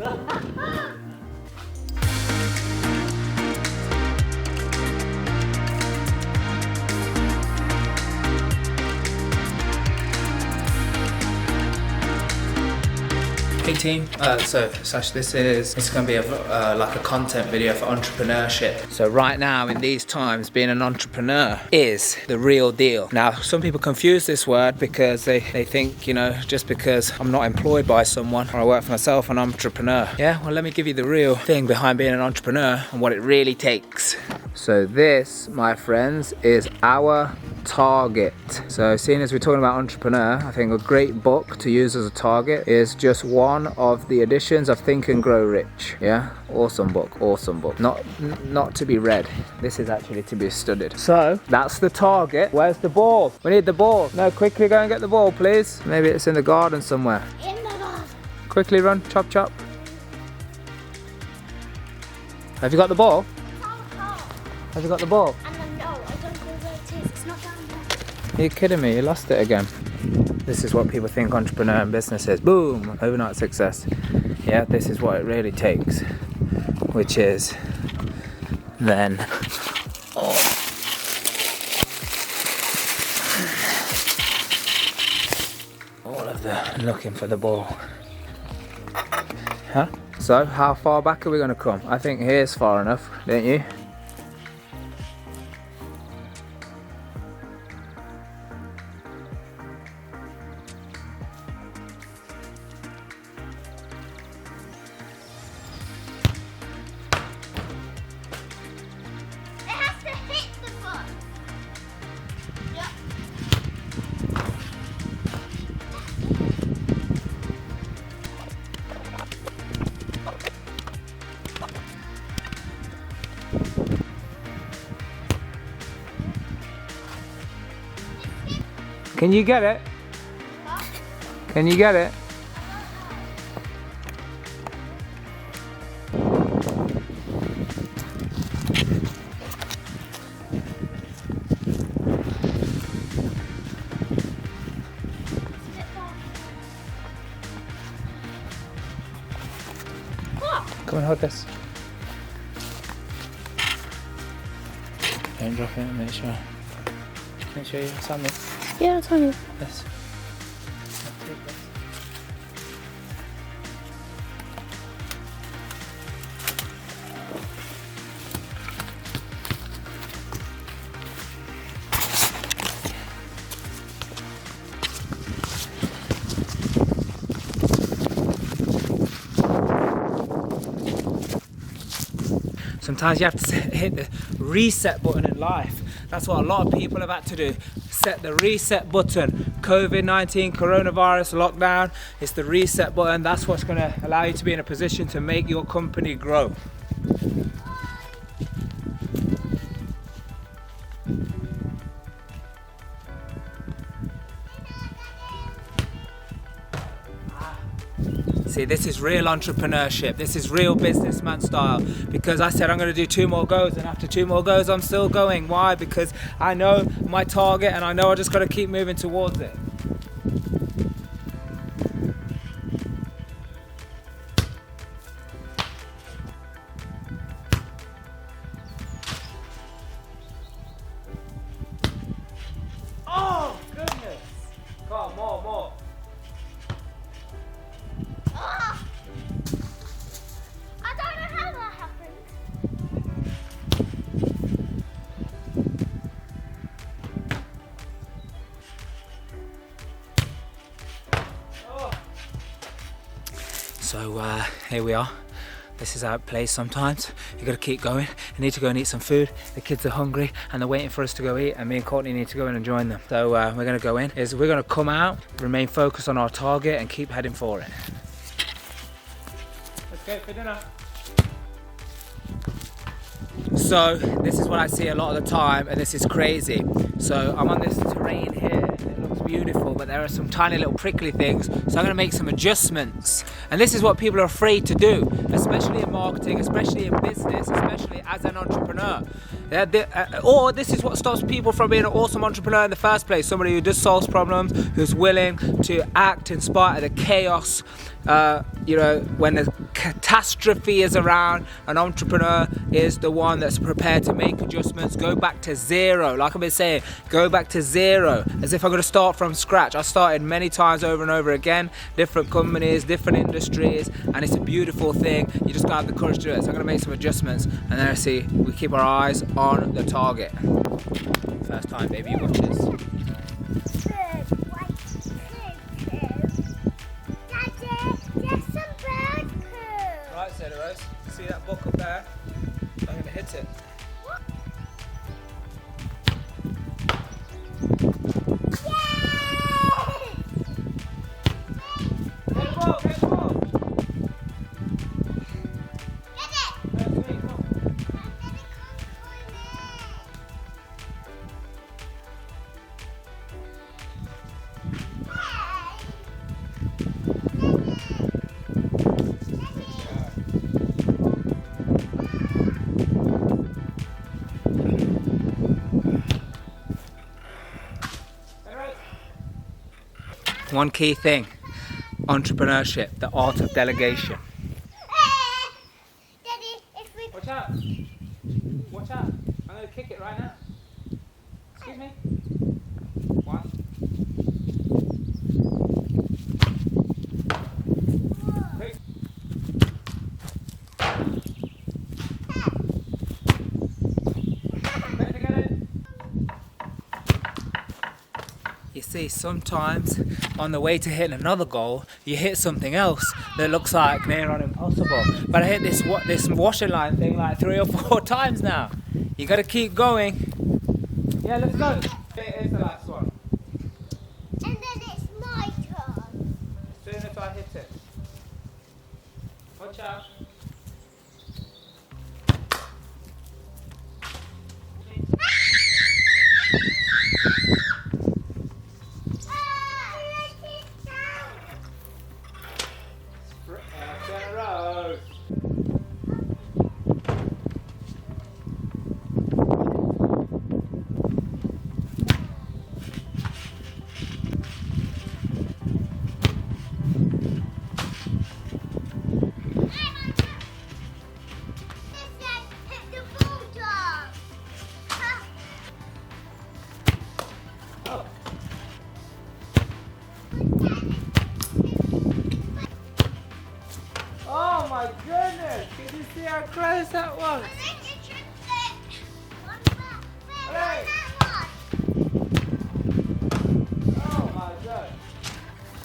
Hey team, so Sash, this is going to be like a content video for entrepreneurship. So right now in these times, being an entrepreneur is the real deal. Now, some people confuse this word because they think, you know, just because I'm not employed by someone or I work for myself, I'm an entrepreneur. Yeah, well, let me give you the real thing behind being an entrepreneur and what it really takes. So this, my friends, is our target. So seeing as we're talking about entrepreneur, I think a great book to use as a target is just one of the editions of Think and Grow Rich. Yeah, awesome book. Not to be read. This is actually to be studied. So that's the target. Where's the ball? We need the ball. No, quickly go and get the ball, please. Maybe it's in the garden somewhere. In the garden. Quickly run, chop chop. Have you got the ball? Have you got the ball? No, I don't know where it is. It's not down there. Are you kidding me? You lost it again. This is what people think entrepreneur and business is. Boom! Overnight success. Yeah, this is what it really takes. Which is then all of the looking for the ball. Huh? So, how far back are we going to come? I think here's far enough, don't you? Can you get it? Can you get it? Come and hold this. Don't drop it, make sure. Make sure you stand it. Yeah, it's on you. Yes. Sometimes you have to hit the reset button in life. That's what a lot of people have had to do. Set the reset button. COVID-19, coronavirus, lockdown. It's the reset button. That's what's going to allow you to be in a position to make your company grow. See, this is real entrepreneurship. This is real businessman style. Because I said I'm going to do 2 more goes, and after 2 more goes, I'm still going. Why? Because I know my target, and I know I just got to keep moving towards it. Oh, goodness. Come on, more. I don't know how that happened. So here we are. This is how it plays sometimes. You gotta keep going. You need to go and eat some food. The kids are hungry and they're waiting for us to go eat, and me and Courtney need to go in and join them. So we're gonna go in. We're gonna come out, remain focused on our target and keep heading for it. Let's go for dinner. So this is what I see a lot of the time, and this is crazy. So I'm on this terrain here, and it looks beautiful, but there are some tiny little prickly things, so I'm going to make some adjustments. And this is what people are afraid to do, especially in marketing, especially in business, especially as an entrepreneur. Or this is what stops people from being an awesome entrepreneur in the first place. Somebody who just solves problems, who's willing to act in spite of the chaos. When the catastrophe is around, an entrepreneur is the one that's prepared to make adjustments, go back to zero. Like I've been saying, go back to zero, as if I'm going to start from scratch. I started many times over and over again, different companies, different industries, and it's a beautiful thing. You just got to have the courage to do it. So I'm going to make some adjustments, and then we keep our eyes on the target. First time, baby, watch this. Right, Sarah Rose, see that book up there? I'm going to hit it. One key thing, entrepreneurship, the art of delegation. Daddy, if we... Watch out! Watch out! I'm going to kick it right now. Excuse me. One. Quick. Better get it. You see, sometimes on the way to hitting another goal, you hit something else that looks like near on impossible. But I hit this washing line thing like 3 or 4 times now. You got to keep going. Yeah, let's go. Here's the last one. And then it's my turn. As soon as I hit it. Watch out. Oh my goodness! Did you see how close that was? Hey. Oh my God.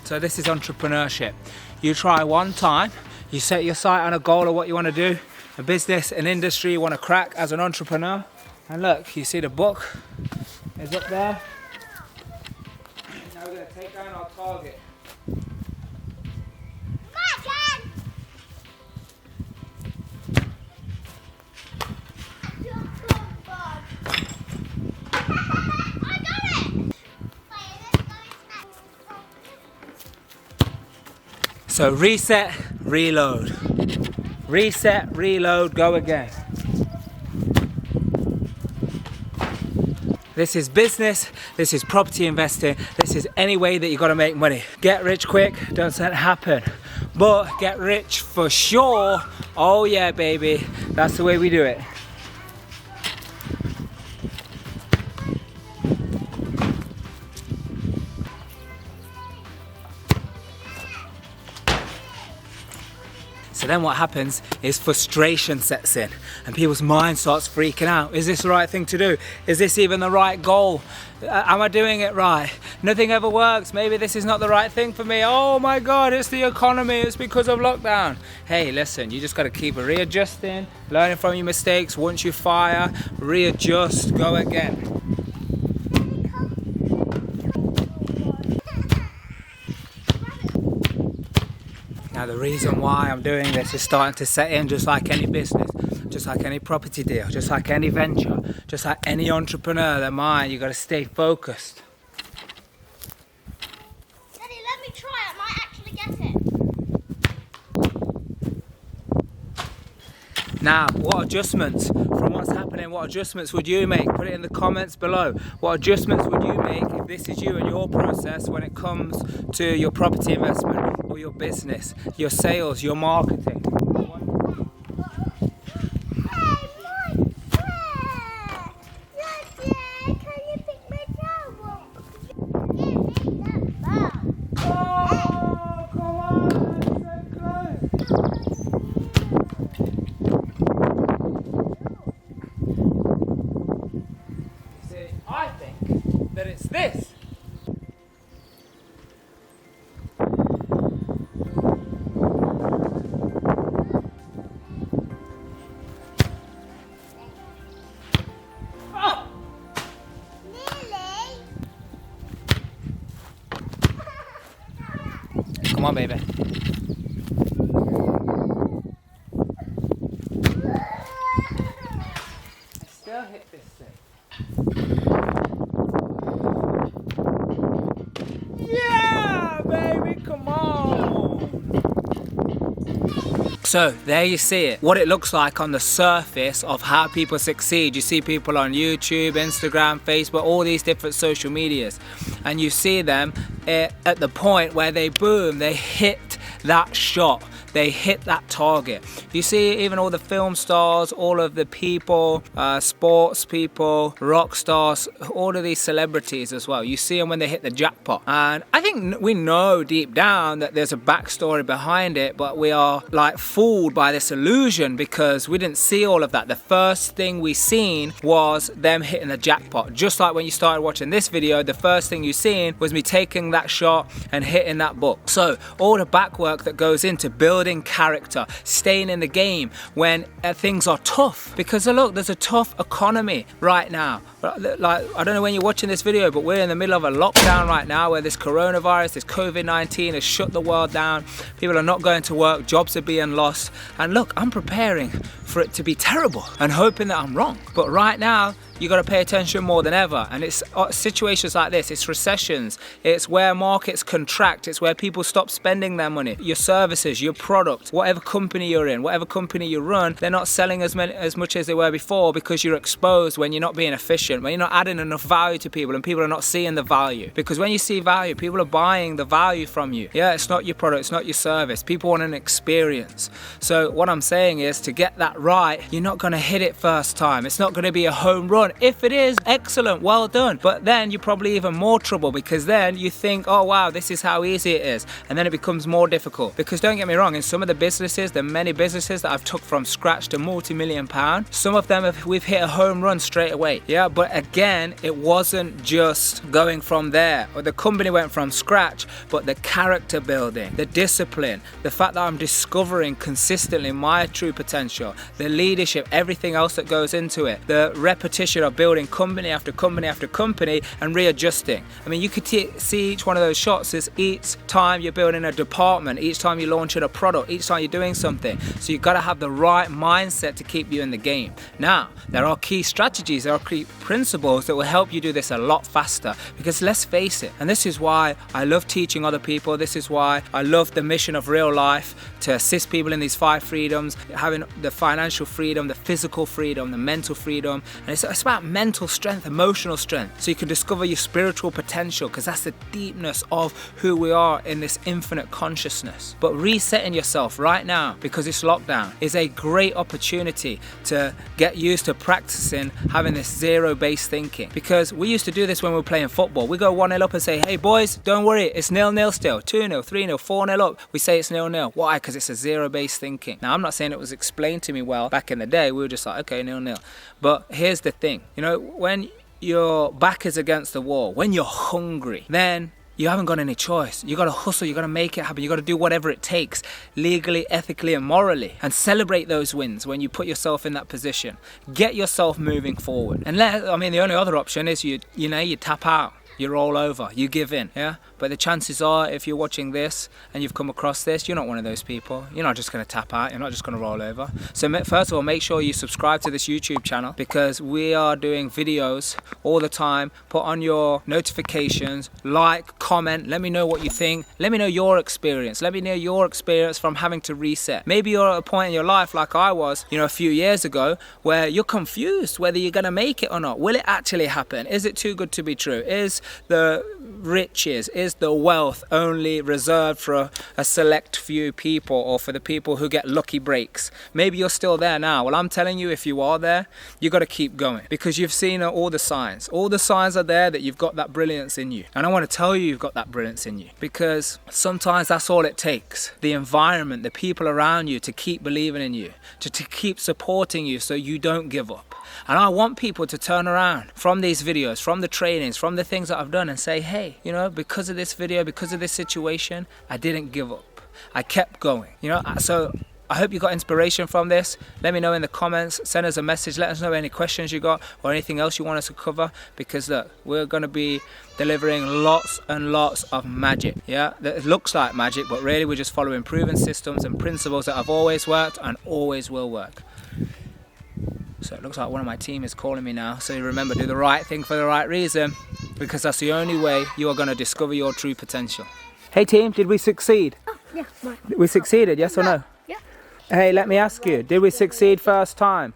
So this is entrepreneurship. You try one time, you set your sight on a goal of what you want to do, a business, an industry you want to crack as an entrepreneur. And look, you see the book is up there. Now we're going to take down our target. So reset, reload. Reset, reload, go again. This is business, this is property investing, this is any way that you got to make money. Get rich quick, doesn't happen. But get rich for sure. Oh yeah, baby, that's the way we do it. So then what happens is frustration sets in and people's mind starts freaking out. Is this the right thing to do? Is this even the right goal? Am I doing it right? Nothing ever works. Maybe this is not the right thing for me. Oh my God, it's the economy. It's because of lockdown. Hey, listen, you just got to keep readjusting, learning from your mistakes. Once you fire, readjust, go again. Now the reason why I'm doing this is starting to set in, just like any business, just like any property deal, just like any venture, just like any entrepreneur. Their mind, you got to stay focused. Daddy, let me try. I might actually get it. Now, what adjustments from what's happening, what adjustments would you make? Put it in the comments below. What adjustments would you make if this is you and your process when it comes to your property investment or your business, your sales, your marketing? I think that it's this. Oh! Come on, baby. I still hit this thing. Yeah, baby, come on. So there you see it, what it looks like on the surface of how people succeed. You see people on YouTube, Instagram, Facebook, all these different social medias, and you see them at the point where they boom, they hit that shot, they hit that target. You see even all the film stars, all of the people, sports people, rock stars, all of these celebrities as well. You see them when they hit the jackpot. And I think we know deep down that there's a backstory behind it, but we are like fooled by this illusion because we didn't see all of that. The first thing we seen was them hitting the jackpot. Just like when you started watching this video, the first thing you seen was me taking that shot and hitting that book. So all the back work that goes into building character, staying in the game when things are tough, because look, there's a tough economy right now. Like, I don't know when you're watching this video, but we're in the middle of a lockdown right now where this coronavirus, this COVID-19 has shut the world down. People are not going to work, jobs are being lost, and look, I'm preparing for it to be terrible and hoping that I'm wrong. But right now, you got to pay attention more than ever, and it's situations like this, it's recessions, it's where markets contract, it's where people stop spending their money. Your services, your product, whatever company you're in, whatever company you run, they're not selling as much as they were before because you're exposed when you're not being efficient, when you're not adding enough value to people, and people are not seeing the value. Because when you see value, people are buying the value from you. Yeah, it's not your product, it's not your service. People want an experience. So what I'm saying is, to get that right, you're not going to hit it first time. It's not going to be a home run. If it is, excellent, well done. But then you're probably even more trouble, because then you think, oh wow, this is how easy it is, and then it becomes more difficult. Because don't get me wrong, in some of the businesses, the many businesses that I've took from scratch to multi-million pound, some of them we've hit a home run straight away. Yeah, but again, it wasn't just going from there, or the company went from scratch, but the character building, the discipline, the fact that I'm discovering consistently my true potential, the leadership, everything else that goes into it, the repetition of building company after company after company and readjusting. I mean, you could see each one of those shots as each time you're building a department, each time you're launching a product, each time you're doing something. So you've got to have the right mindset to keep you in the game. Now, there are key strategies, there are key principles that will help you do this a lot faster, because let's face it, and this is why I love teaching other people, this is why I love the mission of Real Life, to assist people in these 5 freedoms, having the financial freedom, the physical freedom, the mental freedom, and it's about mental strength, emotional strength, so you can discover your spiritual potential, because that's the deepness of who we are in this infinite consciousness. But resetting yourself right now, because it's lockdown, is a great opportunity to get used to practicing having this zero-based thinking. Because we used to do this when we were playing football. We go 1-0 up and say, hey boys, don't worry, it's 0-0 still, 2-0, 3-0, 4-0 up. We say it's 0-0. Why? Because it's a zero-based thinking. Now, I'm not saying it was explained to me well back in the day. We were just like, okay, 0-0. But here's the thing, you know, when your back is against the wall, when you're hungry, then you haven't got any choice. You got to hustle, you got to make it happen, you got to do whatever it takes, legally, ethically and morally, and celebrate those wins when you put yourself in that position. Get yourself moving forward. And the only other option is you tap out. You're all over, you give in, yeah? But the chances are, if you're watching this and you've come across this, you're not one of those people. You're not just going to tap out. You're not just going to roll over. So first of all, make sure you subscribe to this YouTube channel, because we are doing videos all the time. Put on your notifications, like, comment, let me know what you think. Let me know your experience. Let me know your experience from having to reset. Maybe you're at a point in your life like I was, a few years ago, where you're confused whether you're going to make it or not. Will it actually happen? Is it too good to be true? Is the riches, is the wealth only reserved for a select few people, or for the people who get lucky breaks? Maybe you're still there now. Well, I'm telling you, if you are there, you got to keep going, because you've seen all the signs. All the signs are there that you've got that brilliance in you. And I want to tell you, you've got that brilliance in you, because sometimes that's all it takes. The environment, the people around you, to keep believing in you, to keep supporting you, so you don't give up. And I want people to turn around from these videos, from the trainings, from the things that I've done, and say, hey, because of this video, because of this situation, I didn't give up. I kept going. So I hope you got inspiration from this. Let me know in the comments. Send us a message. Let us know any questions you got or anything else you want us to cover, because look, we're going to be delivering lots and lots of magic. Yeah, it looks like magic, but really we're just following proven systems and principles that have always worked and always will work. So it looks like one of my team is calling me now. So remember, do the right thing for the right reason, because that's the only way you are going to discover your true potential. Hey team, did we succeed? Oh, yeah. Right. We succeeded, yes or no? Yeah. Hey, let me ask you, did we succeed first time?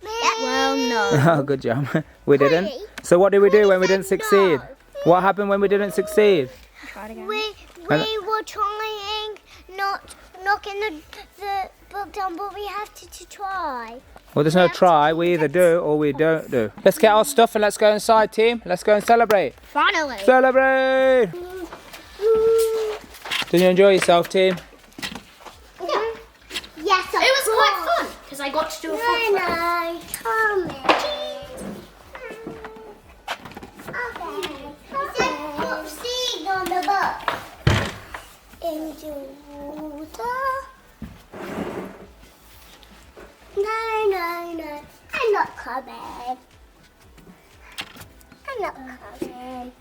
Well, no. Oh, good job. We didn't? So what did we do when we didn't succeed? What happened when we didn't succeed? Try it again. We were trying not knocking the book down, but we have to try. Well, there's no try. We either do or we don't do. Let's get our stuff and let's go inside, team. Let's go and celebrate. Finally. Celebrate! Did you enjoy yourself, team? Yeah. Yes, it was quite fun, because I got to do a front flip. Okay. Put seed on the book. Into water. No. I'm not coming. I'm not coming.